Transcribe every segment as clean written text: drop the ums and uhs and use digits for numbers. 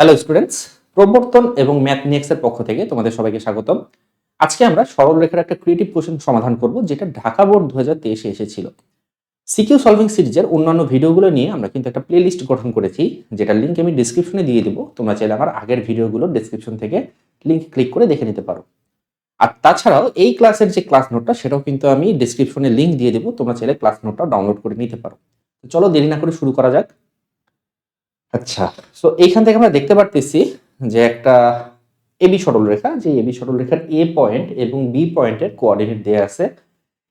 Hello students, প্রবর্তন এবং ম্যাথনিক্স এর পক্ষ থেকে তোমাদের সবাইকে স্বাগতম। আজকে আমরা সরলরেখার একটা ক্রিয়েটিভ কোশ্চেন সমাধান করব, যেটা ঢাকা বোর্ড 2023 এসেছিল। সিকিউ সলভিং সিরিজের অন্যান্য ভিডিওগুলো নিয়ে আমরা কিন্তু একটা প্লেলিস্ট গঠন করেছি, যেটা লিংক আমি ডিসক্রিপশনে দিয়ে দিব। তোমরা চাইলে আমার আগের ভিডিওগুলো ডিসক্রিপশন থেকে লিংক ক্লিক করে দেখে নিতে পারো। আর তাছাড়াও এই ক্লাসের যে ক্লাস নোটটা, সেটাও কিন্তু আমি ডিসক্রিপশনে লিংক দিয়ে দেবো, তোমরা চাইলে ক্লাস নোটটা ডাউনলোড করে নিতে পারো। তো চলো দেরি না করে শুরু করা যাক। আচ্ছা, সো এইখান থেকে আমরা দেখতে পারতেছি যে একটা এবি সরলরেখা, যে এবি সরলরেখার এ পয়েন্ট এবং বি পয়েন্টের কোঅর্ডিনেট দেয়া আছে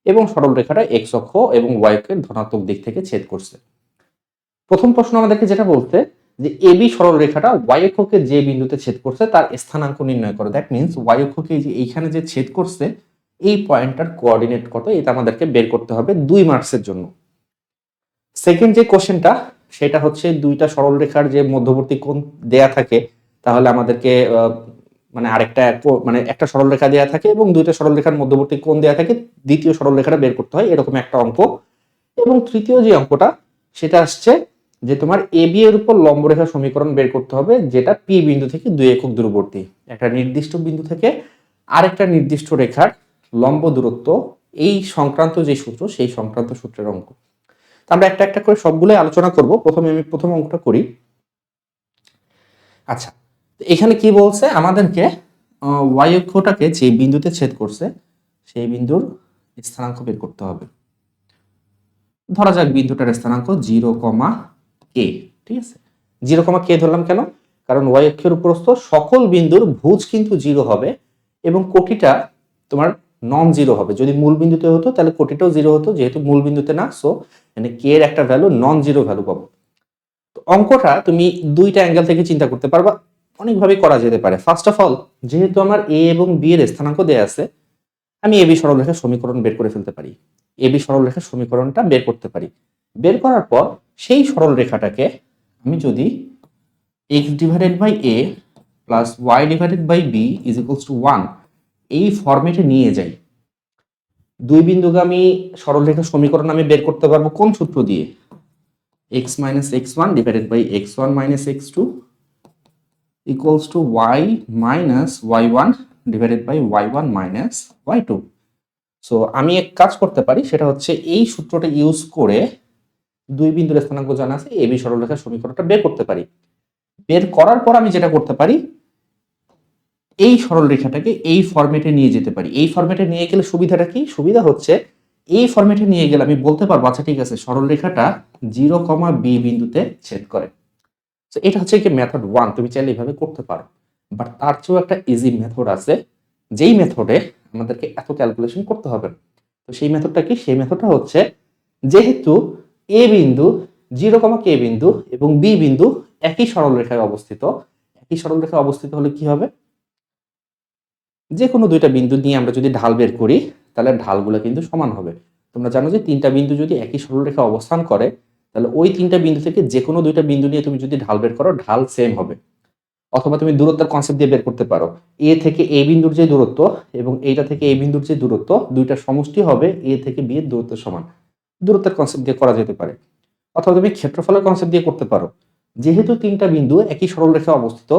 এবং সরলরেখাটা এক্স অক্ষ এবং ওয়াই অক্ষের ধনাত্মক দিক থেকে ছেদ করছে। প্রথম প্রশ্ন আমাদেরকে যেটা বলছে যে এবি সরলরেখাটা ওয়াই অক্ষকে যে বিন্দুতে ছেদ করছে তার স্থানাঙ্ক নির্ণয় করো। দ্যাট মিন্স ওয়াই অক্ষকে যে এইখানে যে ছেদ করছে এই পয়েন্টটার কোঅর্ডিনেট কত, এটা আমাদেরকে বের করতে হবে 2 মার্কসের জন্য। সেকেন্ড যে কোশ্চেনটা, সেটা হচ্ছে দুইটা সরলরেখার যে মধ্যবর্তী কোণ দেয়া থাকে, তাহলে আমাদেরকে একটা সরলরেখা দেয়া থাকে এবং দুইটা সরলরেখার মধ্যবর্তী কোণ দেয়া থাকে, দ্বিতীয় সরলরেখাটা বের করতে হয়, এরকম একটা অঙ্ক। এবং তৃতীয় যে অঙ্কটা, সেটা আসছে যে তোমার এবি এর উপর লম্বরেখা সমীকরণ বের করতে হবে, যেটা পি বিন্দু থেকে 2 একক দূরবর্তী একটা নির্দিষ্ট বিন্দু থেকে আরেকটা নির্দিষ্ট রেখার লম্ব দূরত্ব, এই সংক্রান্ত যে সূত্র, সেই সংক্রান্ত সূত্রের অঙ্ক। আমরা একটা একটা করে সবগুলোই আলোচনা করব। প্রথমে আমি প্রথম অঙ্কটা করি। আচ্ছা, এখানে কি বলছে আমাদেরকে, ওয়াই অক্ষটাকে যে বিন্দুতে ছেদ করছে সেই বিন্দুর স্থানাঙ্ক বের করতে হবে। ধরা যাক বিন্দুটার স্থানাঙ্ক 0,k। ঠিক আছে, 0,k ধরলাম কেন? কারণ ওয়াই অক্ষের উপরস্থ সকল বিন্দুর ভুজ কিন্তু 0 হবে এবং কোটিটা তোমার নন জিরো হবে। যদি মূল বিন্দুতে হতো তাহলে কোটিটাও 0 হতো, যেহেতু মূল বিন্দুতে না, সো মানে কে এর একটা ভ্যালু নন জিরো ভ্যালু পাবো। তো অঙ্কটা তুমি দুইটা অ্যাঙ্গেল থেকে চিন্তা করতে পারবা, অনেকভাবে করা যেতে পারে। ফার্স্ট অফ অল, যেহেতু আমার এ এবং বি এর স্থানাঙ্ক দেয়া আছে, আমি এবি সরলরেখার সমীকরণ বের করে ফেলতে পারি। এবি সরলরেখার সমীকরণটা বের করতে পারি। বের করার পর সেই সরলরেখাটাকে আমি যদি X divided by A plus Y divided by B is equals to 1 এই ফরম্যাটে নিয়ে যাই, দুই বিন্দুগামী সরলরেখার সমীকরণ আমি বের করতে পারবো কোন সূত্র দিয়ে? x minus x1 divided by x1 minus x2 equals to y minus y1 divided by y1 minus y2. So আমি এক কাজ করতে পারি, সেটা হচ্ছে এই সূত্রটা ইউজ করে দুই বিন্দুর স্থানাঙ্ক জানা আছে, এবি সরলরেখার সমীকরণটা বের করতে পারি। বের করার পর আমি যেটা করতে পারি, এই সরলরেখাটাকে এই ফরম্যাটে নিয়ে যেতে পারি। এই ফরম্যাটে নিয়ে গেলে সুবিধাটা কি? সুবিধা হচ্ছে এই ফরম্যাটে নিয়ে গেলে আমি বলতে পারবো, আচ্ছা ঠিক আছে, সরলরেখাটা 0,b বিন্দুতে ছেদ করে। তো এটা হচ্ছে কি মেথড 1, তুমি চাইলে এইভাবে করতে পারো। বাট তার চেয়েও একটা ইজি মেথড আছে, যেই মেথডে আমাদেরকে এত ক্যালকুলেশন করতে হবে না। তো সেই মেথডটা কি? সেই মেথডটা হচ্ছে, যেহেতু এ বিন্দু 0,k বিন্দু এবং বি বিন্দু একই সরলরেখায় অবস্থিত, একই সরলরেখায় অবস্থিত হলে কি হবে? যে কোনো দুইটা বিন্দু নিয়ে আমরা যদি ঢাল বের করি, তাহলে ঢালগুলো কিন্তু সমান হবে। তোমরা জানো যে তিনটা বিন্দু যদি একই সরলরেখা অবস্থান করে, তাহলে ওই তিনটা বিন্দু থেকে যে কোনো দুইটা বিন্দু নিয়ে তুমি যদি ঢাল বের করো, ঢাল সেম হবে। অথবা তুমি দূরত্বের কনসেপ্ট দিয়ে বের করতে পারো, এ থেকে এ বিন্দুর যে দূরত্ব এবং এইটা থেকে এই বিন্দুর যে দূরত্ব, দুইটার সমষ্টি হবে এ থেকে বি এর দূরত্ব সমান। দূরত্বের কনসেপ্ট দিয়ে করা যেতে পারে। অথবা তুমি ক্ষেত্রফলের কনসেপ্ট দিয়ে করতে পারো। যেহেতু তিনটা বিন্দু একই সরলরেখায় অবস্থিত,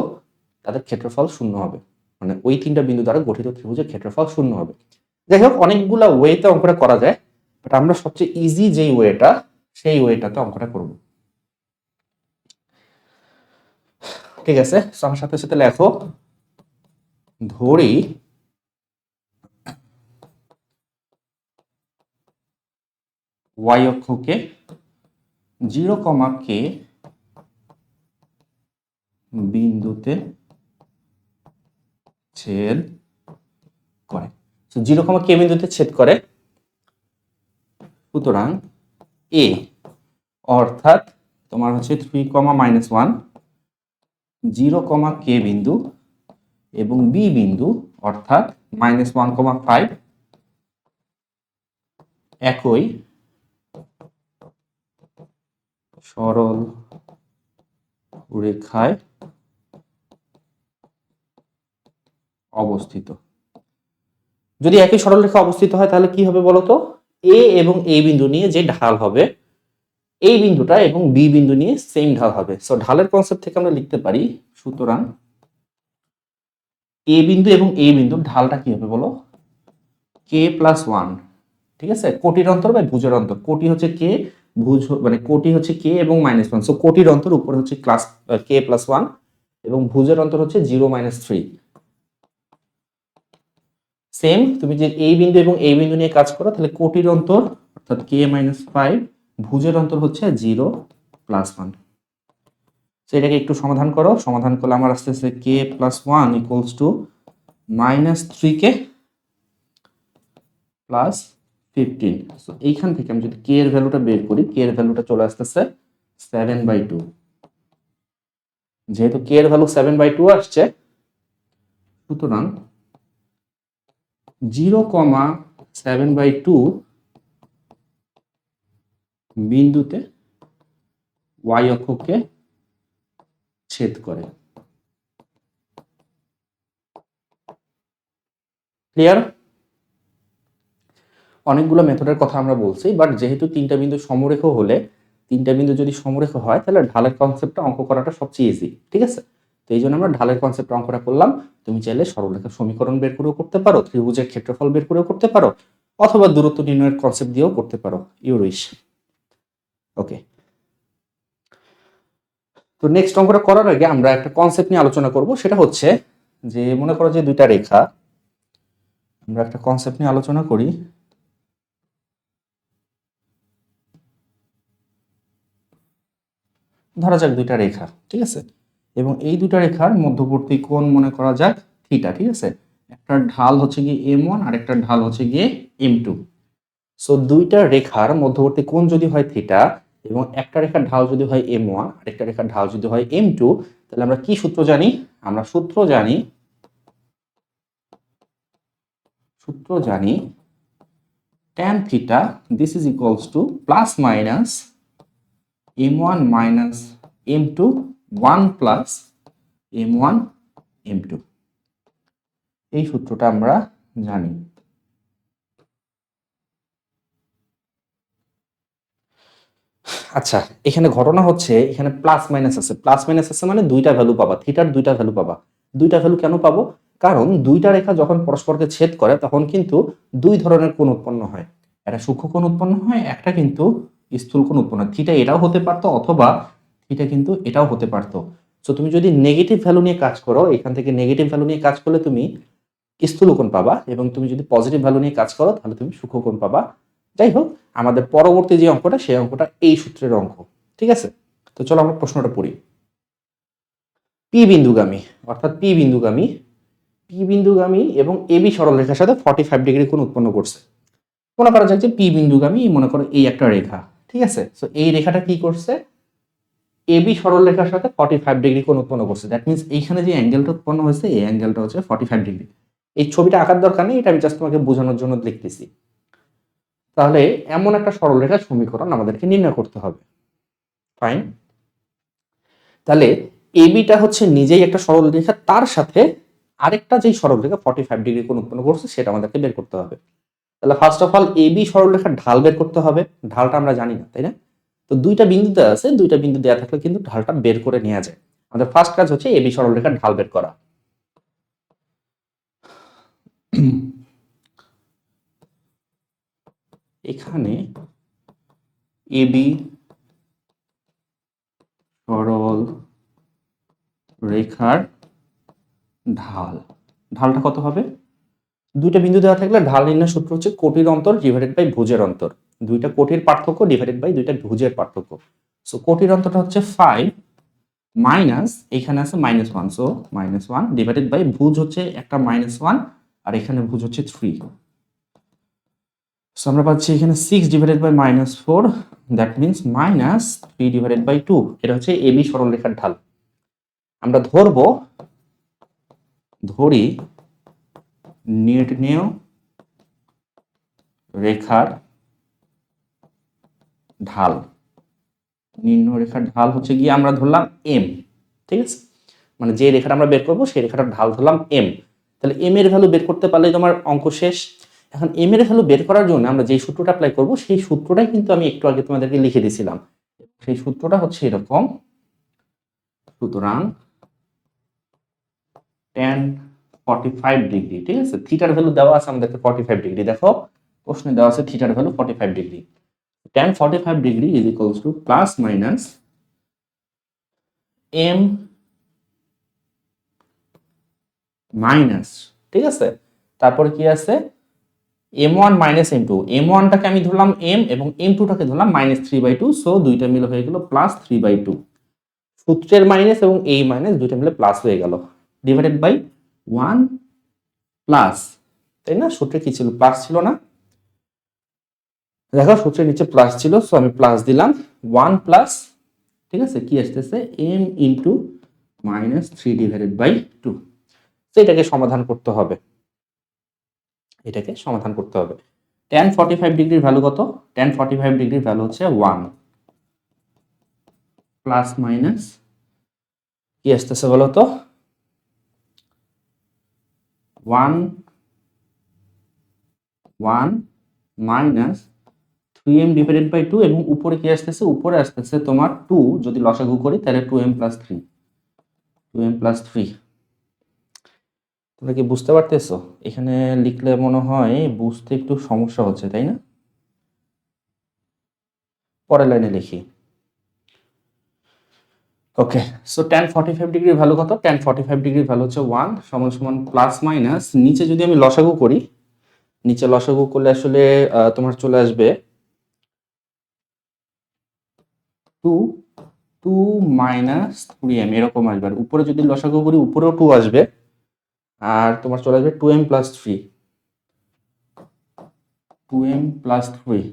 তাদের ক্ষেত্রফল শূন্য হবে, মানে ওই তিনটা বিন্দু দ্বারা গঠিত ত্রিভুজের ক্ষেত্রফল শূন্য হবে। যাই হোক, অনেকগুলা ওয়েতে অঙ্কটা করা যায়, বাট আমরা সবচেয়ে ইজি যেই ওয়েটা, সেই ওয়েটাতে অঙ্কটা করব। ঠিক আছে, আমার সাথে সাথে লেখো, ধরি ওয়াই অক্ষকে 0,k বিন্দুতে ছেদ করে। 0,k বিন্দুতে ছেদ করে, সুতরাং এ অর্থাৎ তোমার হচ্ছে 3,-1 0,k বিন্দু এবং বি বিন্দু অর্থাৎ -1,5 একই সরল রেখায় অবস্থিত। যদি একই সরলরেখা অবস্থিত হয় তাহলে কি হবে বলতো? এ এবং এ বিন্দু নিয়ে যে ঢাল হবে, এই বিন্দুটা এবং বি বিন্দু নিয়ে সেম ঢাল হবে। সো ঢালের কনসেপ্ট থেকে আমরা লিখতে পারি সুতরাং এ বিন্দু এবং এ বিন্দুর ঢালটা কি হবে বলো, কে প্লাস ওয়ান। ঠিক আছে, কোটির অন্তর বা ভুজের অন্তর, কোটি হচ্ছে কে, ভুজ মানে কোটি হচ্ছে কে এবং মাইনাস ওয়ান, সো কোটির অন্তর উপরে হচ্ছে ক্লাস কে প্লাস ওয়ান এবং ভুজের অন্তর হচ্ছে 0 - 3। সেম তুমি যে এই বিন্দু এবং এই বিন্দু নিয়ে কাজ করো, তাহলে কোটির অন্তর অর্থাৎ k-5, ভুজের অন্তর হচ্ছে 0 + 1। তো এটাকে একটু সমাধান করো, সমাধান করলে আমার আসতে আসতে k+1 equals to -3k plus 15। So এইখান থেকে আমি যদি k এর ভ্যালুটা বের করি, k এর ভ্যালুটা চলে আসতেছে 7/2। যেহেতু k এর ভ্যালু 7/2 আসছে, সুতরাং 0,7/2 বিন্দুতে y অক্ষকে ছেদ করে। ক্লিয়ার? অনেকগুলো মেথডের কথা আমরা বলছি, বাট যেহেতু তিনটা বিন্দু সমরেখ হলে, তিনটা বিন্দু যদি সমরেখ হয় তাহলে ঢালের কনসেপ্টটা অঙ্ক করাটা সবচেয়ে ইজি। ঠিক আছে, তো এই জন্য আমরা ঢালের কনসেপ্ট অঙ্কটা করলাম। তুমি চাইলে সরলরেখার সমীকরণ বের করেও করতে পারো, ত্রিভুজের ক্ষেত্রফল বের করেও করতে পারো, অথবা দূরত্ব নির্ণয়ের কনসেপ্ট দিয়েও করতে পারো, ইউর উইশ। ওকে, তো নেক্সট অঙ্কটা করার আগে আমরা একটা কনসেপ্ট নিয়ে আলোচনা করব, সেটা হচ্ছে যে মনে করো যে দুইটা রেখা, আমরা একটা কনসেপ্ট নিয়ে আলোচনা করি। ধরা যাক দুইটা রেখা, ঠিক আছে, এবং এই দুইটা রেখার মধ্যবর্তী কোণ মনে করা যাক থিটা। ঠিক আছে, একটা ঢাল হচ্ছে গিয়ে m1 আর একটা ঢাল হচ্ছে গিয়ে m2। সো দুইটা রেখার মধ্যবর্তী কোণ যদি হয় থিটা এবং একটা রেখার ঢাল যদি হয় m1 আর একটা রেখার ঢাল যদি হয় m2, তাহলে আমরা কি সূত্র জানি? আমরা সূত্র জানি tan theta this is equals to plus minus m1 minus m2 1 plus m1 m2। এই সূত্রটা আমরা জানি। আচ্ছা, এখানে ঘটনা হচ্ছে এখানে প্লাস মাইনাস আছে, প্লাস মাইনাস আছে মানে দুইটা ভ্যালু পাবা, থিটার দুইটা ভ্যালু পাবা। দুইটা ভ্যালু কেন পাবো? কারণ দুইটা রেখা যখন পরস্পরকে ছেদ করে তখন কিন্তু দুই ধরনের কোণ উৎপন্ন হয়, একটা সূক্ষ্ম কোণ উৎপন্ন হয়, একটা কিন্তু স্থূল কোণ উৎপন্ন হয়। থিটা এটাও হতে পারতো অথবা থিটা কিন্তু এটাও হতে পারতো। সো তুমি যদি নেগেটিভ ভ্যালু নিয়ে কাজ করো, এখান থেকে নেগেটিভ ভ্যালু নিয়ে কাজ করলে তুমি স্থূল কোণ পাবা, এবং তুমি যদি পজিটিভ ভ্যালু নিয়ে কাজ করো তাহলে তুমি সূক্ষ্ম কোণ পাবা। যাই হোক, আমাদের পরবর্তী যে অঙ্কটা সেই অঙ্কটা এই সূত্রের অঙ্ক। ঠিক আছে, তো চলো আমরা প্রশ্নটা পড়ি। পি বিন্দুগামী অর্থাৎ পি বিন্দুগামী এবং এবি সরলরেখার সাথে 45 ডিগ্রি কোণ উৎপন্ন করছে। মনে করা যাক যে পি বিন্দুগামী, মনে করো এই একটা রেখা। ঠিক আছে, তো এই রেখাটা কি করছে? এবি সরলরেখার সাথে 45 ডিগ্রি কোণ উৎপন্ন করছে। দ্যাট মিন্স এইখানে যে অ্যাঙ্গেলটা উৎপন্ন হয়েছে এই অ্যাঙ্গেলটা হচ্ছে 45 ডিগ্রি। এই ছবিটা আঁকার দরকার নেই, এটা আমি জাস্ট তোমাকে বোঝানোর জন্য লিখতেছি। তাহলে এমন একটা সরলরেখার সমীকরণ আমাদেরকে নির্ণয় করতে হবে। ফাইন, তাহলে এবিটা হচ্ছে নিজেই একটা সরলরেখা, তার সাথে আরেকটা যেই সরলরেখা 45 ডিগ্রি কোণ উৎপন্ন করছে সেটা আমাদেরকে বের করতে হবে। তাহলে ফার্স্ট অফ অল এবি সরলরেখার ঢাল বের করতে হবে। ঢালটা আমরা জানি না, তাই না? তো দুইটা বিন্দু দেওয়া আছে, দুইটা বিন্দু দেওয়া থাকলে কিন্তু ঢালটা বের করে নেওয়া যায়। আমাদের ফার্স্ট কাজ হচ্ছে এবি সরলরেখার ঢাল বের করা। এখানে এবি সরল রেখার ঢালটা কত হবে? দুইটা বিন্দু দেওয়া থাকলে ঢাল নির্ণয় সূত্র হচ্ছে কোটির অন্তর ডিভাইডেড বাই ভুজের অন্তর। দুইটা কোটির পার্থক্য ডিভাইডেড বাই দুইটা ভুজের পার্থক্য। সো কোটির অন্তরটা হচ্ছে 5 মাইনাস এখানে আছে -1, সো -1 ডিভাইডেড বাই ভুজ হচ্ছে একটা -1 আর এখানে ভুজ হচ্ছে 3। সো আমরা পাচ্ছি এখানে 6 divided by -4, that means -3 divided by 2। এটা হচ্ছে এবি সরলরেখার ঢাল। আমরা ধরি নির্ণেয় রেখার ঢাল, নির্ণয় রেখার ঢাল হচ্ছে গিয়ে আমরা ধরলাম এম। ঠিক আছে, মানে যে রেখাটা আমরা বের করবো সেই রেখাটার ঢাল ধরলাম এম। তাহলে এম এর ভ্যালু বের করতে পারলে তোমার অঙ্ক শেষ। এখন এম এর ভ্যালু বের করার জন্য আমরা যেই সূত্রটা অ্যাপ্লাই করবো সেই সূত্রটাই কিন্তু আমি একটু আগে তোমাদেরকে লিখে দিয়েছিলাম। সেই সূত্রটা হচ্ছে এরকম, সুতরাং tan 45 ডিগ্রি, ঠিক আছে। থিটার ভ্যালু দেওয়া আছে আমাদেরকে 45 ডিগ্রি, দেখো প্রশ্নে দেওয়া আছে থিটার value 45 degree. tan 45 degree is equals two plus minus m minus, ঠিক আছে। তারপরে কি আছে m1 মাইনাস m2, m1টাকে আমি ধরলাম m এবং m2টাকে ধরলাম -3/2, সো দুইটা মিলে হয়ে গেল +3/2। সূত্রের মাইনাস এবং এই মাইনাস দুইটা মিলে প্লাস হয়ে গেল, ডিভাইডেড বাই 1 প্লাস, তাই না? সূত্রে কি ছিল? প্লাস ছিল না? দেখো সূত্রের নিচে প্লাস ছিল, সো আমি প্লাস দিলাম 1 প্লাস, ঠিক আছে, কি আসতেছে m ইন্টু -3/2। তো এটাকে সমাধান করতে হবে, এটাকে সমাধান করতে হবে। tan 45 ডিগ্রির ভ্যালু কত? tan 45 ডিগ্রির ভ্যালু হচ্ছে 1 প্লাস মাইনাস কি আসতেছে বলো তো 1 মাইনাস 3m ডিভাইডেড বাই 2 এবং উপরে কি আসতেছে? উপরে আসতেছে তোমার 2, যদি লসাগু করি তাহলে 2m প্লাস 3, 2m প্লাস 3। তোমরা কি বুঝতে পারতেছো? এখানে লিখলে মনে হয় বুঝতে একটু সমস্যা হচ্ছে, তাই না? পরের লাইনে লিখি। ওকে, সো tan 45 ডিগ্রির ভ্যালু কত? tan 45 ডিগ্রির ভ্যালু হচ্ছে 1 সমান সমান প্লাস মাইনাস, নিচে যদি আমি লসাগু করি, নিচে লসাগু করলে আসলে তোমার চলে আসবে 2 মাইনাস 3m এরকম আসবে। আর উপরে যদি লসাগু করি উপরেও 2 আসবে, আর তোমার চলে আসবে 2m plus 3, 2m plus 3।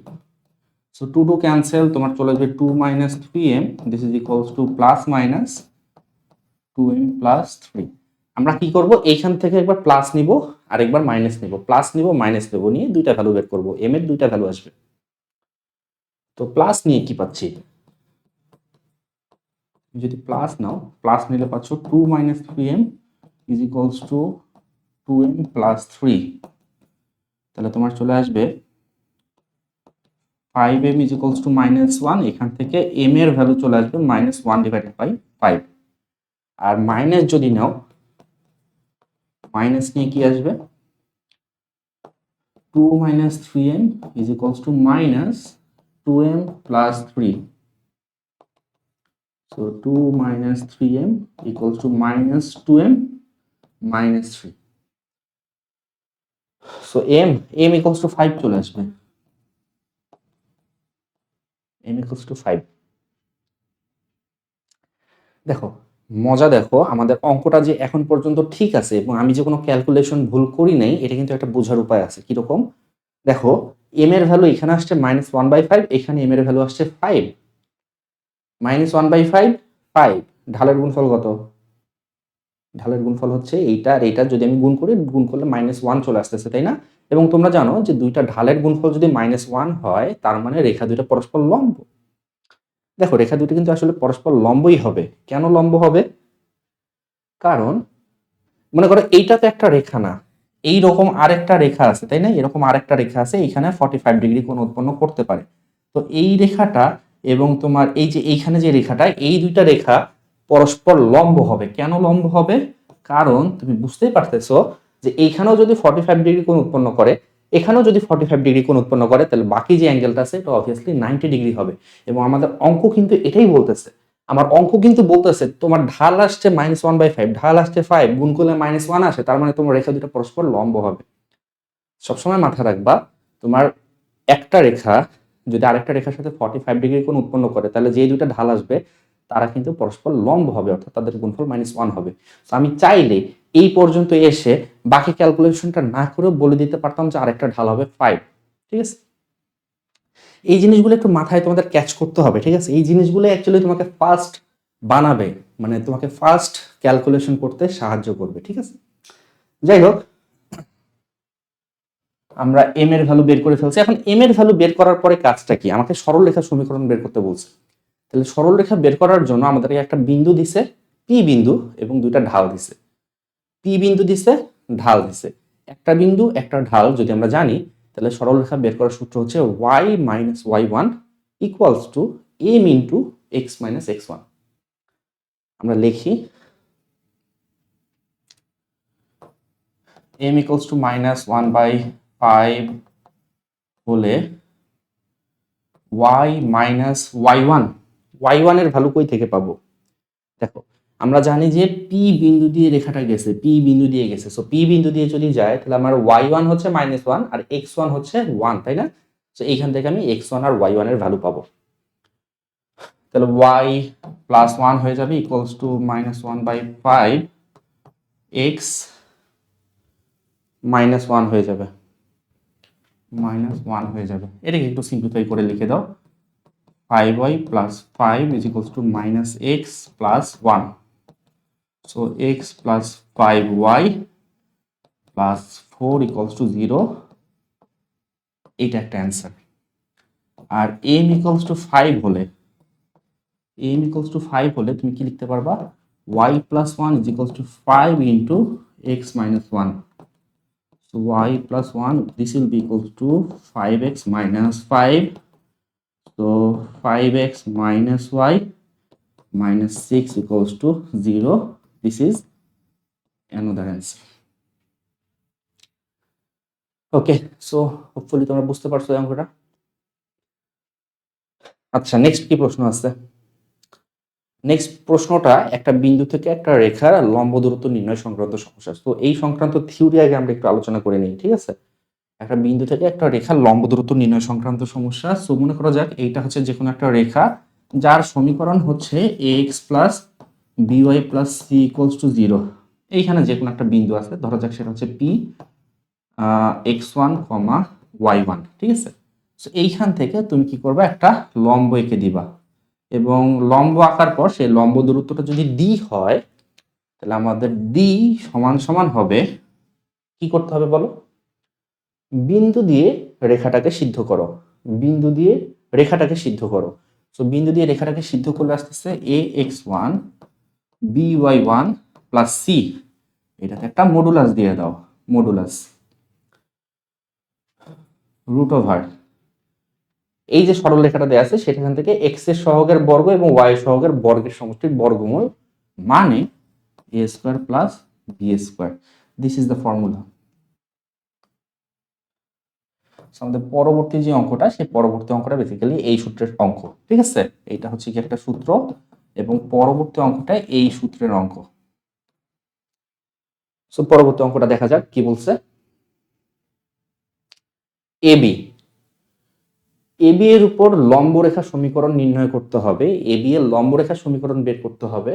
So 2 cancel, তোমার চলে আসবে 2 minus 3m, this is equals two plus minus 2m plus 3। আমরা কি করব? এইখান থেকে একবার প্লাস নিব আর একবার মাইনাস নিব, প্লাস নিব মাইনাস নেব, নিয়ে দুইটা ভ্যালু বের করব, m এর দুইটা ভ্যালু আসবে। তো প্লাস নিয়ে কি পাচ্ছি? যদি প্লাস নাও, প্লাস নিলে পাচ্ছ 2 minus 3m is equals two 2m plus 3। তাহলে তোমার চলে আসবে 5m ইজ ইকুয়ালস টু -1, এখান থেকে m এর ভ্যালু চলে আসবে -1 ডিভাইডেড বাই 5। আর মাইনাস যদি নাও, মাইনাস নিয়ে কি আসবে? 2 minus 3m is equals two -2m plus 3। So 2 minus 3m equals to -2m minus 3। So m equals to 5 চলে আসবে, m ইকুয়ালস টু 5। দেখো মজা, দেখো আমাদের অঙ্কটা যে এখন পর্যন্ত ঠিক আছে এবং আমি যে কোনো ক্যালকুলেশন ভুল করি নাই, এটা কিন্তু একটা বোঝার উপায় আছে। কিরকম? দেখো m এর ভ্যালু এখানে আসছে -1/5, এখানে m এর ভ্যালু আসছে 5, -1/5 5, ঢালের গুণফল কত? ঢালের গুণফল হচ্ছে এইটা আর এইটা, যদি আমি গুণ করি, গুণ করলে -1 চলে আসতেছে, তাই না? এবং তোমরা জানো যে দুইটা ঢালের গুণফল যদি -1 হয়, তার মানে রেখা দুইটা পরস্পর লম্ব। দেখো রেখা দুটো কিন্তু আসলে পরস্পর লম্বই হবে। কেন লম্ব হবে? কারণ মনে করো এইটা তো একটা রেখা না, এইরকম আরেকটা রেখা আছে, তাই না? এরকম আরেকটা রেখা আছে, এখানে 45 ডিগ্রি কোণ উৎপন্ন করতে পারে। তো এই রেখাটা এবং তোমার এই যে এইখানে যে রেখাটা, এই দুইটা রেখা পরস্পর লম্ব হবে। কেন লম্ব হবে? কারণ তুমি বুঝতেই পারতেছো যে এইখানেও যদি 45 ডিগ্রি কোণ উৎপন্ন করে, এখানেও যদি 45 ডিগ্রি কোণ উৎপন্ন করে, তাহলে বাকি যে অ্যাঙ্গেলটা আছে এটা অবভিয়াসলি 90 ডিগ্রি হবে। এবং আমাদের অঙ্ক কিন্তু এটাই বলতেছে। আমার অঙ্ক কিন্তু বলতেছে তোমার ঢাল আসছে -1/5, ঢাল আসছে 5, গুণ করলে -1 আসে, তার মানে তোমার রেখা দুটো পরস্পর লম্ব হবে। সবসময় মাথায় রাখবা, তোমার একটা রেখা যদি আরেকটা রেখার সাথে 45 ডিগ্রি কোণ উৎপন্ন করে, তাহলে যে দুটো ঢাল আসবে তারা কিন্তু পরস্পর লম্ব হবে, অর্থাৎ তাদের গুণফল -1 হবে। তো আমি চাইলে এই পর্যন্ত এসে বাকি ক্যালকুলেশনটা না করেও বলে দিতে পারতাম যে আরেকটা ঢাল হবে 5, ঠিক আছে? এই জিনিসগুলো একটু মাথায় তোমাদের ক্যাচ করতে হবে, ঠিক আছে? এই জিনিসগুলো অ্যাকচুয়ালি তোমাকে ফার্স্ট বানাবে, মানে তোমাকে ফার্স্ট ক্যালকুলেশন করতে সাহায্য করবে, ঠিক আছে? যাই হোক, আমরা m এর ভ্যালু বের করে ফেলছি। এখন m এর ভ্যালু বের করার পরে কাজটা কি? আমাকে সরলরেখা সমীকরণ বের করতে বলছে। তাহলে সরলরেখা বের করার জন্য আমাদেরকে একটা বিন্দু দিছে, p বিন্দু, এবং দুইটা ঢাল দিছে। p বিন্দু দিছে, ঢাল দিছে। একটা বিন্দু একটা ঢাল যদি আমরা জানি, তাহলে সরলরেখা বের করার সূত্র হচ্ছে y minus y1 equals to m into x minus x1। আমরা লিখি m ইকুয়ালস টু -1/5 হলে y মাইনাস y1 এর ভ্যালু কই থেকে পাবো? দেখো আমরা জানি যে p বিন্দু দিয়ে রেখাটা গেছে, p বিন্দু দিয়ে গেছে। সো p বিন্দু দিয়ে যদি যায় তাহলে আমার y1 হচ্ছে -1 আর x1 হচ্ছে 1, তাই না? সো এইখান থেকে আমি x1 আর y1 এর ভ্যালু পাবো। তাহলে y প্লাস 1 হয়ে যাবে ইকুয়ালস টু -1/5, x -1 হয়ে যাবে, -1 হয়ে যাবে। এটাকে একটু সিম্পলিফাই করে লিখে দাও, 5y plus 5 is equals to minus x plus 1. So x plus 5y plus 4 equals to 0. এটা একটা অ্যান্সার। আর m equals to 5 হলে তুমি কি লিখতে পারবা? y plus 1 is equals to 5 into x minus 1. So y plus 1, this will be equals to 5x minus 5. So 5x minus y minus 6 equals to 0. This is another answer. Okay, so hopefully তোমরা বুঝতে পারছো এই অঙ্কটা। আচ্ছা, next কি প্রশ্ন আছে? Next প্রশ্নটা একটা বিন্দু থেকে একটা রেখার লম্ব দূরত্ব নির্ণয় সংক্রান্ত সমস্যা। তো এই সংক্রান্ত থিওরি আগে আমরা একটু আলোচনা করে নিই, ঠিক আছে? একটা বিন্দু থেকে একটা রেখার লম্ব দূরত্ব নির্ণয় সংক্রান্ত সমস্যা। সো মনে করা যাক এইটা হচ্ছে যে কোনো একটা রেখা যার সমীকরণ হচ্ছে ax plus by plus c equals to 0। এইখানে যে কোনো একটা বিন্দু আছে, ধরা যাক সেটা হচ্ছে p x1, y1, ঠিক আছে? সো এইখান থেকে তুমি কি করবে? একটা লম্ব এঁকে দিবা এবং লম্ব আঁকার পর সেই লম্ব দূরত্বটা যদি d হয় তাহলে আমাদের d সমান সমান হবে, কি করতে হবে বলো? বিন্দু দিয়ে রেখাটাকে সিদ্ধ করো, বিন্দু দিয়ে রেখাটাকে সিদ্ধ করো। সো বিন্দু দিয়ে রেখাটাকে সিদ্ধ করলে আসতেছে ax1 by1 প্লাস c, এটাতে একটা মডুলাস দিয়ে দাও, মডুলাস রুট ওভার এই যে সরল রেখাটা দেওয়া আছে সেখান থেকে x এর সহগের বর্গ এবং y এর সহগের বর্গের সমষ্টির বর্গমূল, মানে a square plus b square. This is the formula. আমাদের পরবর্তী যে অঙ্কটা, সেই পরবর্তী অঙ্কটা বেসিক্যালি এই সূত্রের অঙ্ক, ঠিক আছে? এটা হচ্ছে কি একটা সূত্র এবং পরবর্তী অঙ্কটা এই সূত্রের অঙ্ক। সো পরবর্তী অঙ্কটা দেখা যাক কি বলছে। এবি এর উপর লম্বরেখা সমীকরণ নির্ণয় করতে হবে, এবি এর লম্বরেখা সমীকরণ বের করতে হবে,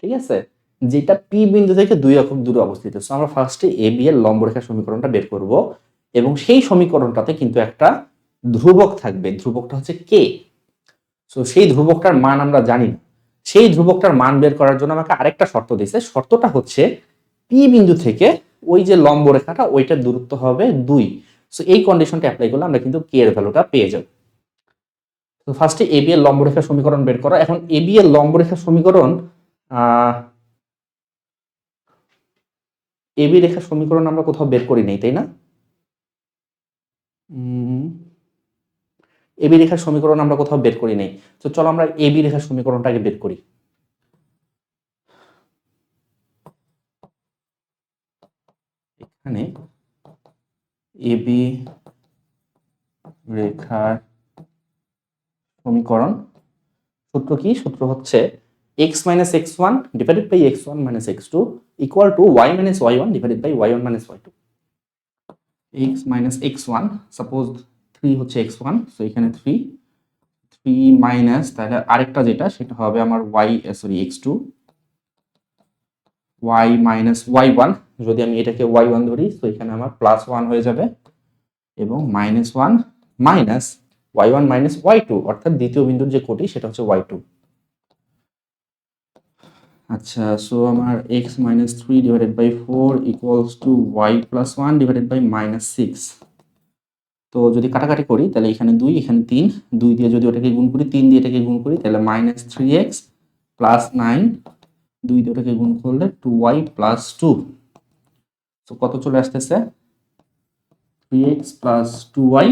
ঠিক আছে? যেটা পি বিন্দু থেকে 2 একক দূরে অবস্থিত। সো আমরা ফার্স্টে এবি এর লম্বরেখা সমীকরণটা বের করব এবং সেই সমীকরণটাতে কিন্তু একটা ধ্রুবক থাকবে, ধ্রুবকটা হচ্ছে কে। সো সেই ধ্রুবকটার মান আমরা জানি না, সেই ধ্রুবকটার মান বের করার জন্য আমাকে আরেকটা শর্ত দিয়েছে। শর্তটা হচ্ছে পি বিন্দু থেকে ওই যে লম্বরেখাটা ওইটার দূরত্ব হবে 2। সো এই কন্ডিশনটা অ্যাপ্লাই করলে আমরা কিন্তু কে এর ভ্যালুটা পেয়ে যাব। তো ফার্স্টে এবি এর লম্বরেখা সমীকরণ বের করো। এখন এবি এর লম্বরেখা সমীকরণ, এবি রেখার সমীকরণ আমরা কোথাও বের করি নাই, তাই না? এবি রেখার সমীকরণ আমরা কোথাও বের করি নাই। তো চলো আমরা এবি রেখার সমীকরণটাকে বের করি। এখানে এবি রেখার সমীকরণ সূত্র কি? সূত্র হচ্ছে x minus x1 divided by x1 minus x2 equal to y minus y1 divided by y1 minus y2. x minus x1, suppose 3 হচ্ছে x1, সো এখানে 3 মাইনাস, তাহলে আরেকটা যেটা সেটা হবে আমার x2 y minus y1, যদি আমি এটাকে y1 ধরি তো এখানে আমার +1 হয়ে যাবে এবং -1 মাইনাস y1 মাইনাস y2, অর্থাৎ দ্বিতীয় বিন্দুর যে কোটি সেটা হচ্ছে y2। আচ্ছা, সো আমার x minus 3 divided by 4 equals to y plus 1 divided by -6। তো যদি কাটাকাটি করি তাহলে এখানে 2, এখানে 3, 2 দিয়ে যদি ওটাকে গুণ করি, 3 দিয়ে এটাকে গুণ করি তাহলে -3x plus 9, 2 দিয়ে ওটাকে গুণ করলে 2y plus 2। তো কত চলে আসতেছে? 3x plus 2y,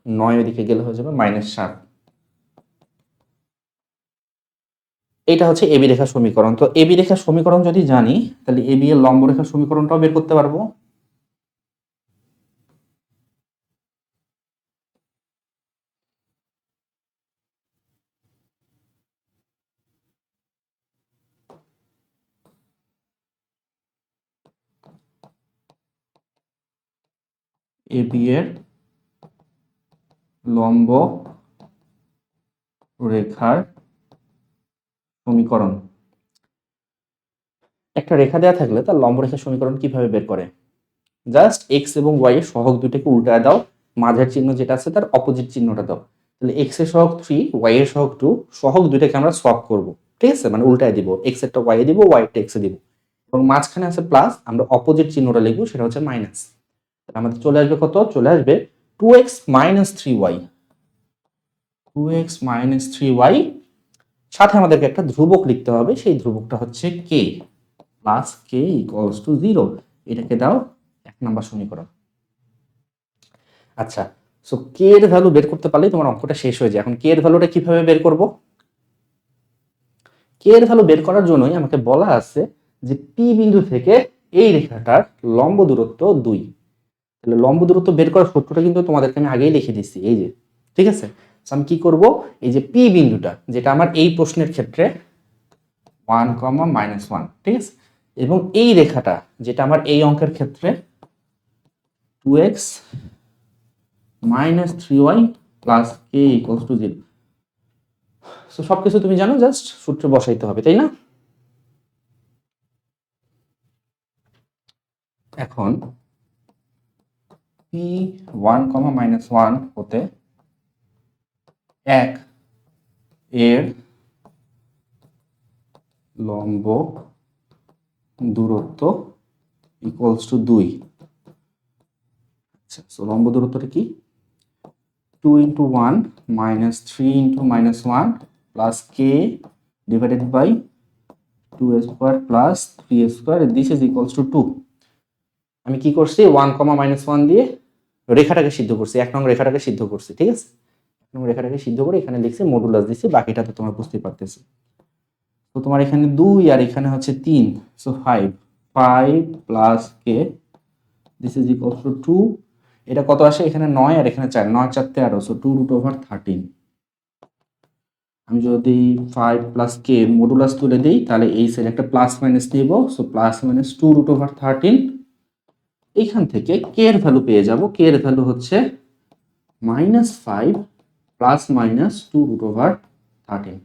9 ওদিকে গেলে হয়ে যাবে -7। এটা হচ্ছে এবি রেখার সমীকরণ। তো এবি রেখার সমীকরণ যদি জানি তাহলে এবি এর লম্ব রেখার সমীকরণটাও বের করতে পারবো। এবি এর লম্ব রেখার সমীকরণ। একটা রেখা দেওয়া থাকলে তার লম্ব রেখার সমীকরণ কিভাবে বের করে? জাস্ট এক্স এবং ওয়াই এর সহগ দুটোকে উল্টায় দাও, মাঝের চিহ্ন যেটা আছে তার অপোজিট চিহ্নটা দাও। তাহলে এক্স এর সহগ 3, ওয়াই এর সহগ 2, সহগ দুইটাকে আমরা সলভ করব। ঠিক আছে, মানে উল্টায় দিব, এক্স এরটা ওয়াই এ দিব, ওয়াই এরটা এক্স এ দিব, এবং মাঝখানে আছে প্লাস, আমরা অপোজিট চিহ্নটা লিখবো, সেটা হচ্ছে মাইনাস। আমাদের চলে আসবে কত? চলে আসবে 2x minus 3y। 2x minus 3y, সাথে আমাদেরকে একটা ধ্রুবক লিখতে হবে, সেই ধ্রুবকটা হচ্ছে k, plus k equals to 0। এটাকে দাও 1 নম্বর সমীকরণ। আচ্ছা, সো k এর ভ্যালু বের করতে পারলেই তোমার অঙ্কটা শেষ হয়ে যায়। এখন k এর ভ্যালুটা কিভাবে বের করব? k এর ভ্যালু বের করার জন্যই আমাকে বলা আছে যে p বিন্দু থেকে এই রেখাটার লম্ব দূরত্ব 2। তাহলে লম্ব দূরত্ব বের করার সূত্রটা কিন্তু তোমাদেরকে আমি আগেই লিখে দিচ্ছি, এই যে। ঠিক আছে, আমি কি করব, এই যে p বিন্দুটা যেটা আমার এই প্রশ্নের ক্ষেত্রে 1, -1, ঠিক আছে, এবং এই রেখাটা যেটা আমার এই অঙ্কের ক্ষেত্রে 2x minus 3y plus k equals to 0। So সবকিছু তুমি জানো, জাস্ট সূত্রে বসাইতে হবে, তাই না? এখন p1, -1 হতে 1 এর লম্ব দূরত্ব ইকুয়ালস টু 2। আচ্ছা, সো লম্ব দূরত্বটা কি? 2 into 1 minus 3 into -1 plus k divided by 2 square plus 3 square. This is equals to 2. আমি কি করছি, 1, -1 দিয়ে রেখাটাকে সিদ্ধ করছি, 1 নং রেখাটাকে সিদ্ধ করছি। ঠিক আছে, 1 নং রেখাটাকে সিদ্ধ করে এখানে লিখছি, মডুলাস দিছি, বাকিটা তো তোমরা বুঝতে পারতেছো। তো তোমার এখানে 2 আর এখানে হচ্ছে 3, so 5 plus k, this is equals two 2। এটা কত আসে? এখানে 9 আর এখানে 4, 9 4 13, সো 2√13। আমি যদি 5 প্লাস কে মডুলাস তুলে দিই তাহলে এই সাইডে একটা প্লাস মাইনাস নিব, সো প্লাস মাইনাস 2√13। এইখান থেকে কে এর ভ্যালু পেয়ে যাব, কে এর ভ্যালু হচ্ছে -5 প্লাস মাইনাস 2√13।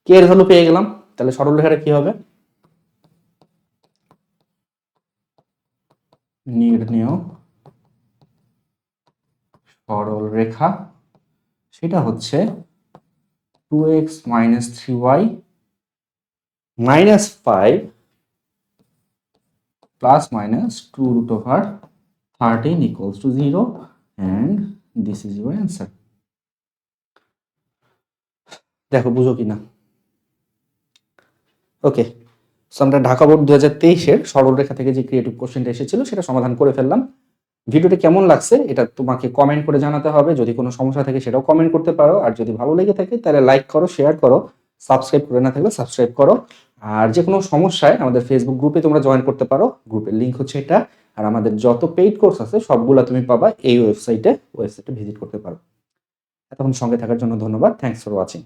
কে এর ভ্যালু পেয়ে গেলাম, তাহলে সরলরেখাটা কি হবে? নির্ণেয় সরলরেখা, সেটা হচ্ছে 2x minus 3y minus 5 plus minus 2√13 equals to 0, and this is your answer. দেখো বুঝো কিনা। ওকে, সো আমরা ঢাকা বোর্ড 2023-এর সরলরেখা থেকে যে ক্রিয়েটিভ কোশ্চেনটা এসেছিল সেটা সমাধান করে ফেললাম। ভিডিওটি কেমন লাগছে এটা তোমাকে কমেন্ট করে জানাতে হবে, যদি কোনো সমস্যা থাকে সেটাও কমেন্ট করতে পারো, আর যদি ভালো লেগে থাকে তাহলে লাইক করো, শেয়ার করো, সাবস্ক্রাইব করে না থাকলে সাবস্ক্রাইব করো। আর যে কোনো সমস্যায় আমাদের ফেসবুক গ্রুপে তোমরা জয়েন করতে পারো, গ্রুপের লিঙ্ক হচ্ছে এটা। আর আমাদের যত পেইড কোর্স আছে সবগুলো তুমি পাবা এই ওয়েবসাইটে ভিজিট করতে পারো। এতক্ষণ সঙ্গে থাকার জন্য ধন্যবাদ। Thanks for watching.